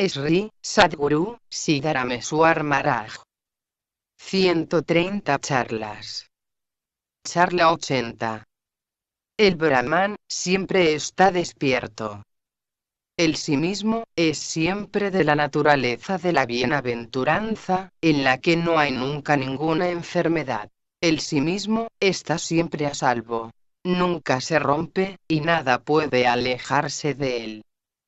Sri Sadguru Siddharameswar Maharaj. 130 charlas. Charla 80. El Brahman siempre está despierto. El sí mismo es siempre de la naturaleza de la bienaventuranza, en la que no hay nunca ninguna enfermedad. El sí mismo está siempre a salvo. Nunca se rompe, y nada puede alejarse de él.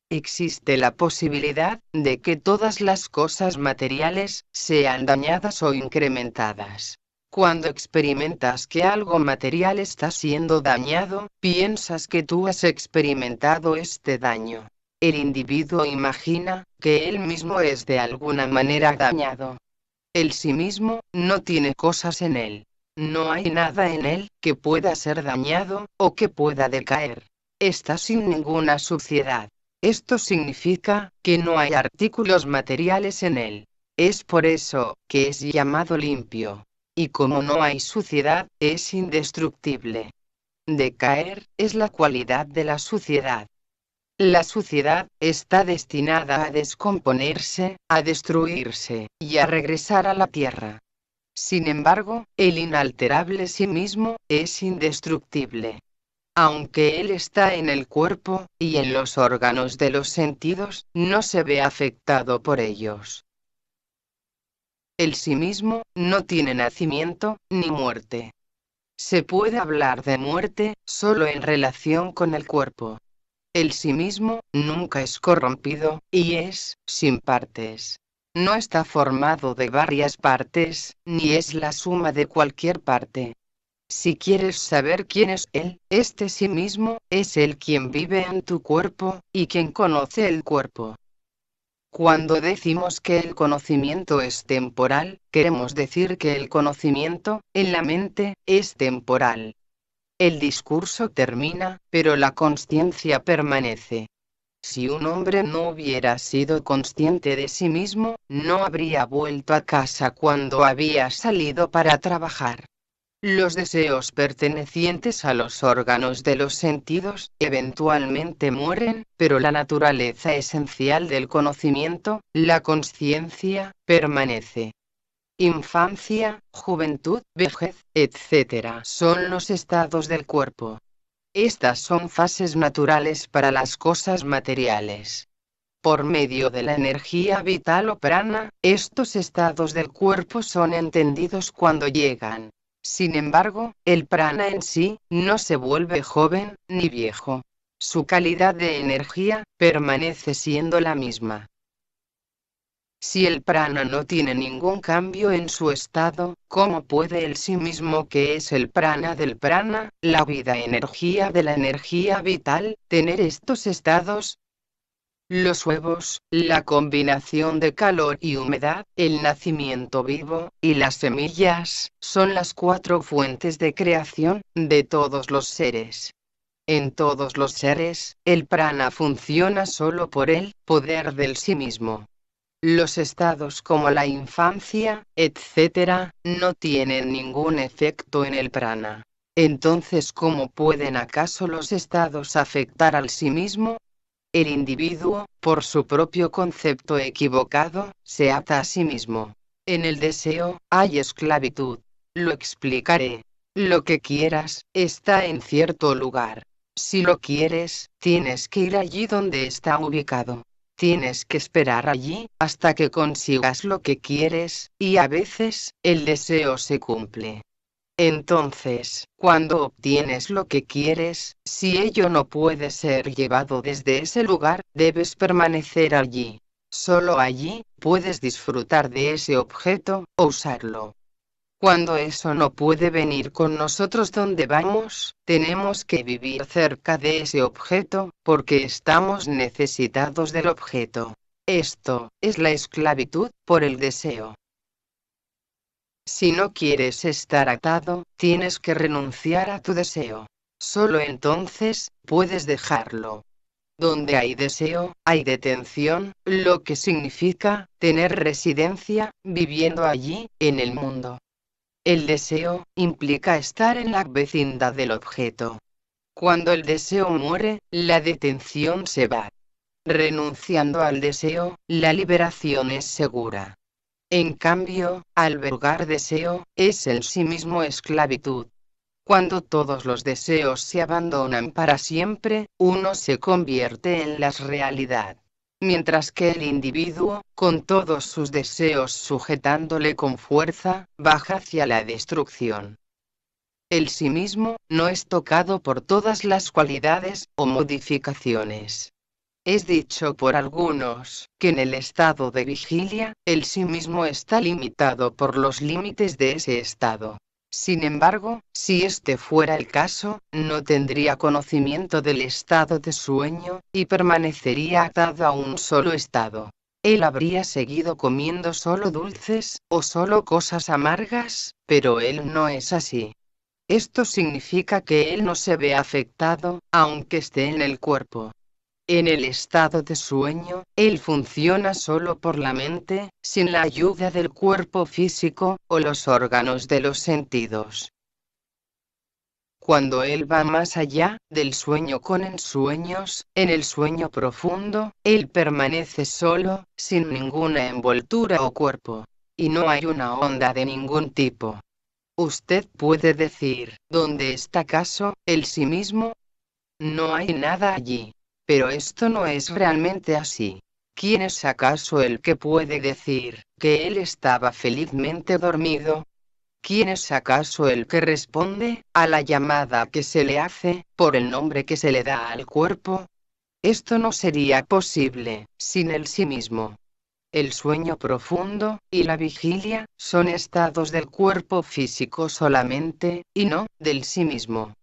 Existe la posibilidad de que todas las cosas materiales sean dañadas o incrementadas. Cuando experimentas que algo material está siendo dañado, piensas que tú has experimentado este daño. El individuo imagina que él mismo es de alguna manera dañado. El sí mismo no tiene cosas en él. No hay nada en él que pueda ser dañado o que pueda decaer. Está sin ninguna suciedad. Esto significa que no hay artículos materiales en él. Es por eso que es llamado limpio. Y como no hay suciedad, es indestructible. Decaer es la cualidad de la suciedad. La suciedad está destinada a descomponerse, a destruirse, y a regresar a la tierra. Sin embargo, el inalterable sí mismo es indestructible. Aunque él está en el cuerpo, y en los órganos de los sentidos, no se ve afectado por ellos. El sí mismo no tiene nacimiento, ni muerte. Se puede hablar de muerte, solo en relación con el cuerpo. El sí mismo nunca es corrompido, y es sin partes. No está formado de varias partes, ni es la suma de cualquier parte. Si quieres saber quién es él, este sí mismo es él quien vive en tu cuerpo, y quien conoce el cuerpo. Cuando decimos que el conocimiento es temporal, queremos decir que el conocimiento, en la mente, es temporal. El discurso termina, pero la consciencia permanece. Si un hombre no hubiera sido consciente de sí mismo, no habría vuelto a casa cuando había salido para trabajar. Los deseos pertenecientes a los órganos de los sentidos eventualmente mueren, pero la naturaleza esencial del conocimiento, la consciencia, permanece. Infancia, juventud, vejez, etc. son los estados del cuerpo. Estas son fases naturales para las cosas materiales. Por medio de la energía vital o prana, estos estados del cuerpo son entendidos cuando llegan. Sin embargo, el prana en sí no se vuelve joven ni viejo. Su calidad de energía permanece siendo la misma. Si el prana no tiene ningún cambio en su estado, ¿cómo puede el sí mismo que es el prana del prana, la vida energía de la energía vital, tener estos estados? Los huevos, la combinación de calor y humedad, el nacimiento vivo, y las semillas, son las 4 fuentes de creación, de todos los seres. En todos los seres, el prana funciona solo por el poder del sí mismo. Los estados como la infancia, etc., no tienen ningún efecto en el prana. Entonces, ¿cómo pueden acaso los estados afectar al sí mismo? El individuo, por su propio concepto equivocado, se ata a sí mismo. En el deseo, hay esclavitud. Lo explicaré. Lo que quieras, está en cierto lugar. Si lo quieres, tienes que ir allí donde está ubicado. Tienes que esperar allí, hasta que consigas lo que quieres, y a veces, el deseo se cumple. Entonces, cuando obtienes lo que quieres, si ello no puede ser llevado desde ese lugar, debes permanecer allí. Solo allí, puedes disfrutar de ese objeto, o usarlo. Cuando eso no puede venir con nosotros donde vamos, tenemos que vivir cerca de ese objeto, porque estamos necesitados del objeto. Esto es la esclavitud por el deseo. Si no quieres estar atado, tienes que renunciar a tu deseo. Solo entonces, puedes dejarlo. Donde hay deseo, hay detención, lo que significa tener residencia, viviendo allí, en el mundo. El deseo implica estar en la vecindad del objeto. Cuando el deseo muere, la detención se va. Renunciando al deseo, la liberación es segura. En cambio, albergar deseo, es en sí mismo esclavitud. Cuando todos los deseos se abandonan para siempre, uno se convierte en la realidad. Mientras que el individuo, con todos sus deseos sujetándole con fuerza, baja hacia la destrucción. El sí mismo, no es tocado por todas las cualidades, o modificaciones. Es dicho por algunos, que en el estado de vigilia, el sí mismo está limitado por los límites de ese estado. Sin embargo, si este fuera el caso, no tendría conocimiento del estado de sueño, y permanecería atado a un solo estado. Él habría seguido comiendo solo dulces, o solo cosas amargas, pero él no es así. Esto significa que él no se ve afectado, aunque esté en el cuerpo. En el estado de sueño, él funciona solo por la mente, sin la ayuda del cuerpo físico, o los órganos de los sentidos. Cuando él va más allá del sueño con ensueños, en el sueño profundo, él permanece solo, sin ninguna envoltura o cuerpo. Y no hay una onda de ningún tipo. Usted puede decir, ¿dónde está acaso el sí mismo? No hay nada allí. Pero esto no es realmente así. ¿Quién es acaso el que puede decir que él estaba felizmente dormido? ¿Quién es acaso el que responde a la llamada que se le hace por el nombre que se le da al cuerpo? Esto no sería posible sin el sí mismo. El sueño profundo y la vigilia son estados del cuerpo físico solamente, y no del sí mismo.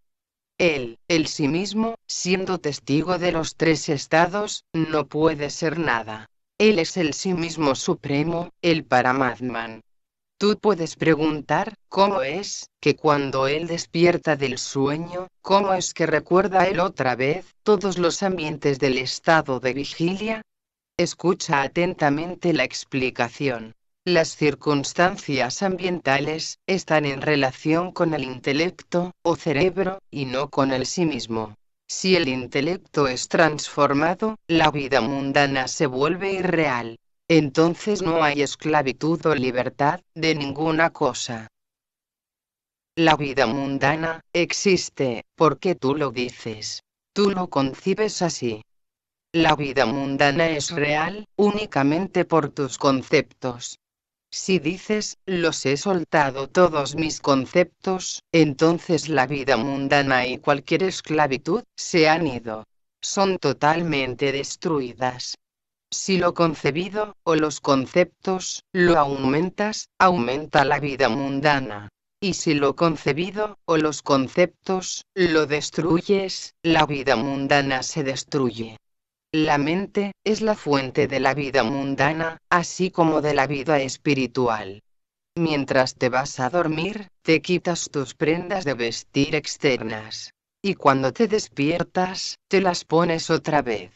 Él, el sí mismo, siendo testigo de los tres estados, no puede ser nada. Él es el sí mismo supremo, el Paramatman. Tú puedes preguntar, ¿cómo es que cuando él despierta del sueño, cómo es que recuerda él otra vez todos los ambientes del estado de vigilia? Escucha atentamente la explicación. Las circunstancias ambientales están en relación con el intelecto, o cerebro, y no con el sí mismo. Si el intelecto es transformado, la vida mundana se vuelve irreal. Entonces no hay esclavitud o libertad, de ninguna cosa. La vida mundana existe, porque tú lo dices. Tú lo concibes así. La vida mundana es real, únicamente por tus conceptos. Si dices, los he soltado todos mis conceptos, entonces la vida mundana y cualquier esclavitud, se han ido. Son totalmente destruidas. Si lo concebido, o los conceptos, lo aumentas, aumenta la vida mundana. Y si lo concebido, o los conceptos, lo destruyes, la vida mundana se destruye. La mente es la fuente de la vida mundana, así como de la vida espiritual. Mientras te vas a dormir, te quitas tus prendas de vestir externas. Y cuando te despiertas, te las pones otra vez.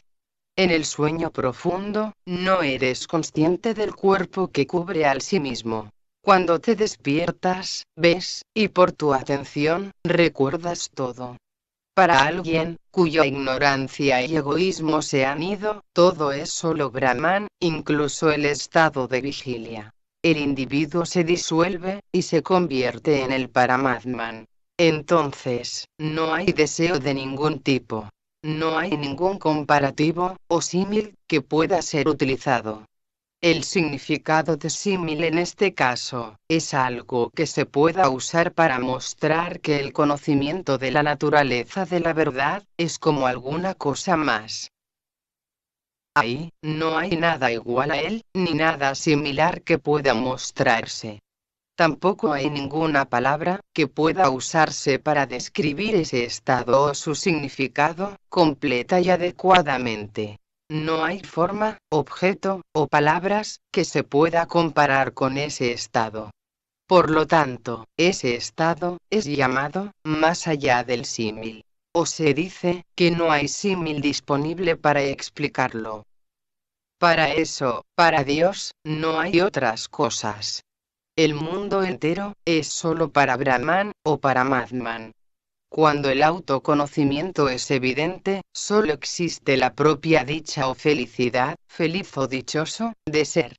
En el sueño profundo, no eres consciente del cuerpo que cubre al sí mismo. Cuando te despiertas, ves, y por tu atención, recuerdas todo. Para alguien, cuya ignorancia y egoísmo se han ido, todo es solo Brahman, incluso el estado de vigilia. El individuo se disuelve, y se convierte en el Paramatman. Entonces, no hay deseo de ningún tipo. No hay ningún comparativo, o símil, que pueda ser utilizado. El significado de símil en este caso, es algo que se pueda usar para mostrar que el conocimiento de la naturaleza de la verdad, es como alguna cosa más. Ahí, no hay nada igual a él, ni nada similar que pueda mostrarse. Tampoco hay ninguna palabra que pueda usarse para describir ese estado o su significado, completa y adecuadamente. No hay forma, objeto, o palabras, que se pueda comparar con ese estado. Por lo tanto, ese estado, es llamado, más allá del símil. O se dice, que no hay símil disponible para explicarlo. Para eso, para Dios, no hay otras cosas. El mundo entero, es solo para Brahman, o para Madman. Cuando el autoconocimiento es evidente, solo existe la propia dicha o felicidad, feliz o dichoso, de ser.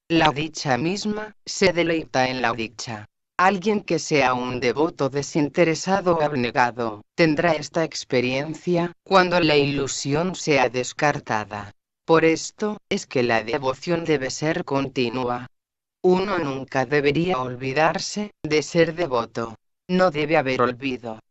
La dicha misma, se deleita en la dicha. Alguien que sea un devoto desinteresado o abnegado, tendrá esta experiencia, cuando la ilusión sea descartada. Por esto, es que la devoción debe ser continua. Uno nunca debería olvidarse, de ser devoto. No debe haber olvido.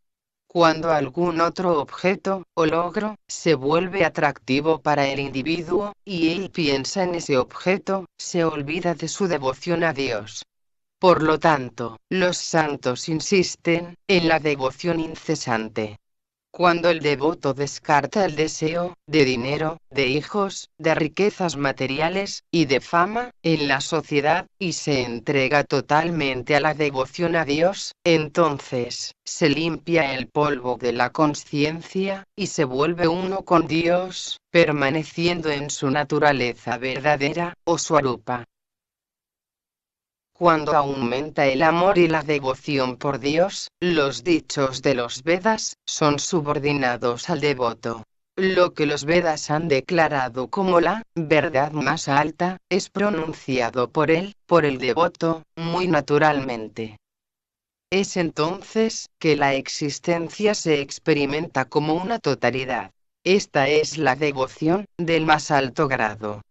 Cuando algún otro objeto, o logro, se vuelve atractivo para el individuo, y él piensa en ese objeto, se olvida de su devoción a Dios. Por lo tanto, los santos insisten, en la devoción incesante. Cuando el devoto descarta el deseo, de dinero, de hijos, de riquezas materiales, y de fama, en la sociedad, y se entrega totalmente a la devoción a Dios, entonces, se limpia el polvo de la conciencia, y se vuelve uno con Dios, permaneciendo en su naturaleza verdadera, o swarupa. Cuando aumenta el amor y la devoción por Dios, los dichos de los Vedas son subordinados al devoto. Lo que los Vedas han declarado como la verdad más alta, es pronunciado por él, por el devoto, muy naturalmente. Es entonces que la existencia se experimenta como una totalidad. Esta es la devoción del más alto grado.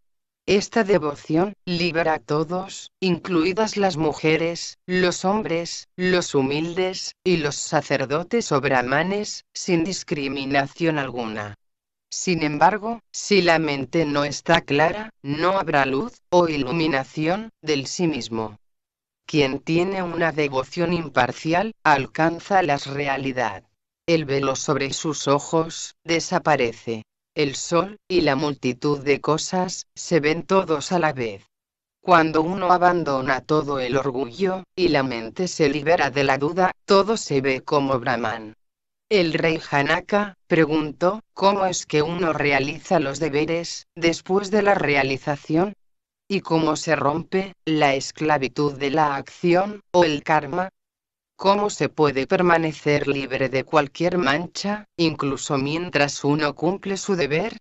Esta devoción libera a todos, incluidas las mujeres, los hombres, los humildes, y los sacerdotes o brahmanes, sin discriminación alguna. Sin embargo, si la mente no está clara, no habrá luz, o iluminación, del sí mismo. Quien tiene una devoción imparcial, alcanza la realidad. El velo sobre sus ojos, desaparece. El sol, y la multitud de cosas, se ven todos a la vez. Cuando uno abandona todo el orgullo, y la mente se libera de la duda, todo se ve como Brahman. El rey Janaka preguntó, ¿cómo es que uno realiza los deberes, después de la realización? ¿Y cómo se rompe la esclavitud de la acción, o el karma? ¿Cómo se puede permanecer libre de cualquier mancha, incluso mientras uno cumple su deber?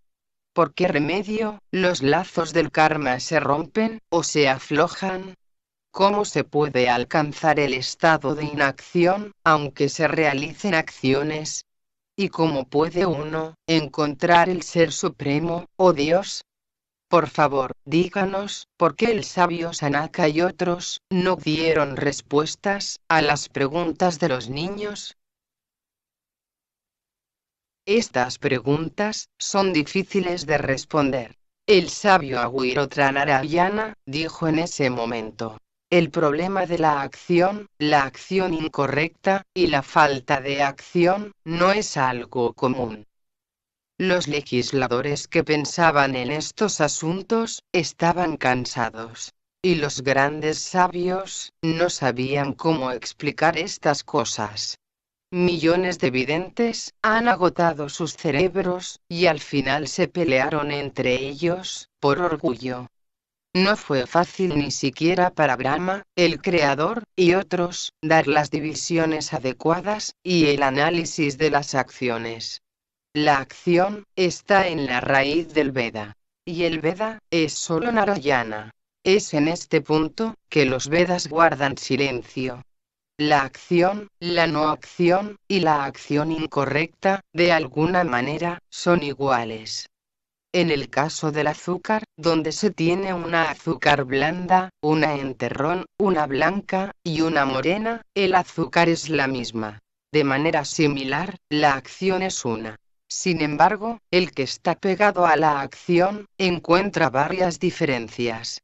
¿Por qué remedio los lazos del karma se rompen, o se aflojan? ¿Cómo se puede alcanzar el estado de inacción, aunque se realicen acciones? ¿Y cómo puede uno encontrar el Ser Supremo, o Dios? Por favor, díganos, ¿por qué el sabio Sanaka y otros no dieron respuestas a las preguntas de los niños? Estas preguntas son difíciles de responder. El sabio Aguirottra Narayana dijo en ese momento: el problema de la acción incorrecta, y la falta de acción, no es algo común. Los legisladores que pensaban en estos asuntos, estaban cansados. Y los grandes sabios, no sabían cómo explicar estas cosas. Millones de videntes, han agotado sus cerebros, y al final se pelearon entre ellos, por orgullo. No fue fácil ni siquiera para Brahma, el creador, y otros, dar las divisiones adecuadas, y el análisis de las acciones. La acción está en la raíz del Veda. Y el Veda es solo Narayana. Es en este punto que los Vedas guardan silencio. La acción, la no acción, y la acción incorrecta, de alguna manera, son iguales. En el caso del azúcar, donde se tiene una azúcar blanda, una enterrón, una blanca, y una morena, el azúcar es la misma. De manera similar, la acción es una. Sin embargo, el que está pegado a la acción, encuentra varias diferencias.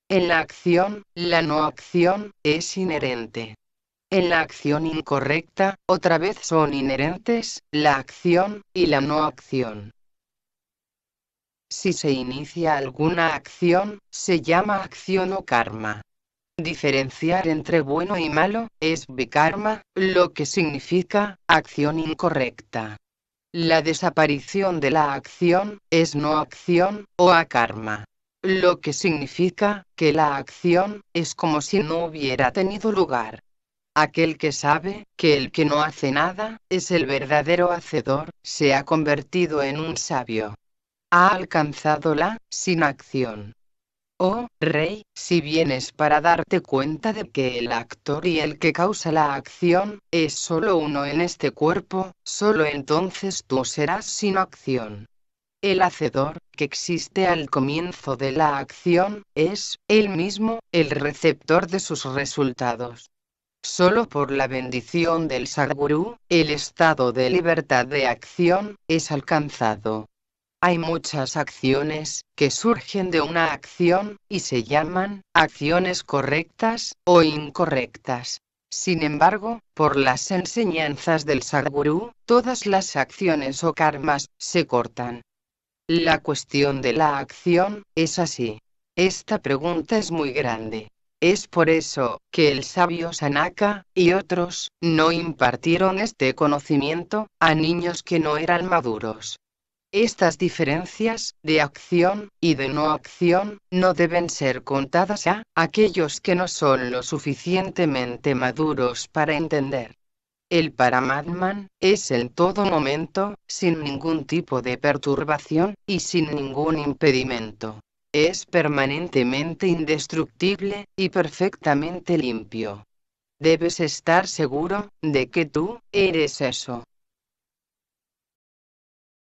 En la acción, la no acción, es inherente. En la acción incorrecta, otra vez son inherentes, la acción, y la no acción. Si se inicia alguna acción, se llama acción o karma. Diferenciar entre bueno y malo, es vikarma, lo que significa, acción incorrecta. La desaparición de la acción, es no acción, o akarma. Lo que significa, que la acción, es como si no hubiera tenido lugar. Aquel que sabe que el que no hace nada es el verdadero hacedor, se ha convertido en un sabio. Ha alcanzado la sin acción. Oh, Rey, si vienes para darte cuenta de que el actor y el que causa la acción, es solo uno en este cuerpo, solo entonces tú serás sin acción. El hacedor, que existe al comienzo de la acción, es, él mismo, el receptor de sus resultados. Solo por la bendición del Sadgurú, el estado de libertad de acción, es alcanzado. Hay muchas acciones que surgen de una acción, y se llaman acciones correctas o incorrectas. Sin embargo, por las enseñanzas del Sadgurú, todas las acciones o karmas se cortan. La cuestión de la acción es así. Esta pregunta es muy grande. Es por eso que el sabio Sanaka y otros no impartieron este conocimiento a niños que no eran maduros. Estas diferencias, de acción y de no acción, no deben ser contadas a aquellos que no son lo suficientemente maduros para entender. El Paramatman es en todo momento, sin ningún tipo de perturbación, y sin ningún impedimento. Es permanentemente indestructible, y perfectamente limpio. Debes estar seguro de que tú eres eso.